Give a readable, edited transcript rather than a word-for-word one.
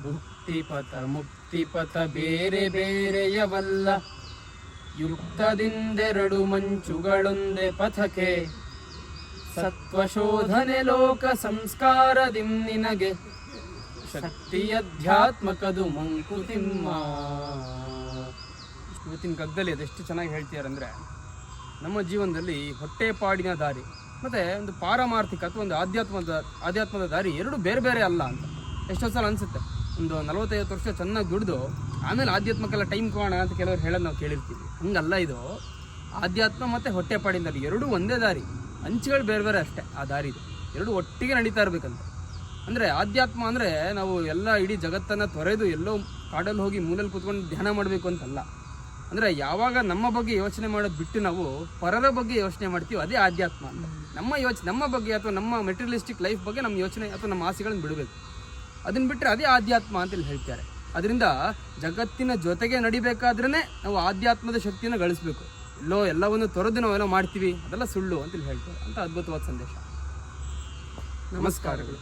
ಭುಕ್ತಿಪಥ ಮುಕ್ತಿಪಥ ಬೇರೆ ಬೇರೆಯವಲ್ಲ, ಯುಕ್ತದಿಂದೆರಡು ಮಂಚುಗಳೊಂದೇ ಪಥಕ್ಕೆ. ಸತ್ವಶೋಧನೆ ಲೋಕ ಸಂಸ್ಕಾರದಿಂ ನಿನಗೆ, ಶಕ್ತಿಯಧ್ಯಾತ್ಮಕದು ಮಂಕುತಿಮ್ಮ. ಇವತ್ತಿನ ಕಗ್ಗದಲ್ಲಿ ಅದೆಷ್ಟು ಚೆನ್ನಾಗಿ ಹೇಳ್ತೀಯಾರಂದರೆ, ನಮ್ಮ ಜೀವನದಲ್ಲಿ ಹೊಟ್ಟೆಪಾಡಿನ ದಾರಿ ಮತ್ತು ಒಂದು ಪಾರಮಾರ್ಥಿಕ ಅಥವಾ ಒಂದು ಆಧ್ಯಾತ್ಮದ ದಾರಿ ಎರಡು ಬೇರೆ ಬೇರೆ ಅಲ್ಲ ಅಂತ ಎಷ್ಟೋ ಸಲ ಅನಿಸುತ್ತೆ. ಒಂದು 40-50 ವರ್ಷ ಚೆನ್ನಾಗಿ ದುಡಿದು ಆಮೇಲೆ ಆಧ್ಯಾತ್ಮಕ್ಕೆಲ್ಲ ಟೈಮ್ ಕೊಡೋಣ ಅಂತ ಕೆಲವರು ಹೇಳೋದು ನಾವು ಕೇಳಿರ್ತೀವಿ. ಹಂಗಲ್ಲ, ಇದು ಆಧ್ಯಾತ್ಮ ಮತ್ತು ಹೊಟ್ಟೆಪಾಡಿನ ದಾರಿ ಎರಡೂ ಒಂದೇ ದಾರಿ, ಅಂಚುಗಳು ಬೇರೆ ಬೇರೆ ಅಷ್ಟೇ. ಆ ದಾರಿ ಇದು ಎರಡು ಒಟ್ಟಿಗೆ ನಡೀತಾ ಇರಬೇಕಂತ. ಅಂದರೆ ಆಧ್ಯಾತ್ಮ ಅಂದರೆ ನಾವು ಎಲ್ಲ ಇಡೀ ಜಗತ್ತನ್ನು ತೊರೆದು ಎಲ್ಲೋ ಕಾಡಲ್ಲಿ ಹೋಗಿ ಮೂಲೆಯಲ್ಲಿ ಕೂತ್ಕೊಂಡು ಧ್ಯಾನ ಮಾಡಬೇಕು ಅಂತಲ್ಲ. ಅಂದರೆ ಯಾವಾಗ ನಮ್ಮ ಬಗ್ಗೆ ಯೋಚನೆ ಮಾಡೋದು ಬಿಟ್ಟು ನಾವು ಪರರ ಬಗ್ಗೆ ಯೋಚನೆ ಮಾಡ್ತೀವಿ, ಅದೇ ಆಧ್ಯಾತ್ಮ ಅಂತ. ನಮ್ಮ ಬಗ್ಗೆ ಅಥವಾ ನಮ್ಮ ಮೆಟೀರಿಯಲಿಸ್ಟಿಕ್ ಲೈಫ್ ಬಗ್ಗೆ ನಮ್ಮ ಯೋಚನೆ ಅಥವಾ ನಮ್ಮ ಆಸೆಗಳನ್ನು ಬಿಡಬೇಕು. ಅದನ್ನು ಬಿಟ್ಟರೆ ಅದೇ ಆಧ್ಯಾತ್ಮ ಅಂತೇಳಿ ಹೇಳ್ತಾರೆ. ಅದರಿಂದ ಜಗತ್ತಿನ ಜೊತೆಗೆ ನಡಿಬೇಕಾದ್ರೇ ನಾವು ಆಧ್ಯಾತ್ಮದ ಶಕ್ತಿಯನ್ನು ಗಳಿಸಬೇಕು. ಎಲ್ಲವನ್ನು ತೊರೆದು ನಾವೆಲ್ಲ ಮಾಡ್ತೀವಿ, ಅದೆಲ್ಲ ಸುಳ್ಳು ಅಂತೇಳಿ ಹೇಳ್ತಾರೆ ಅಂತ ಅದ್ಭುತವಾದ ಸಂದೇಶ. ನಮಸ್ಕಾರಗಳು.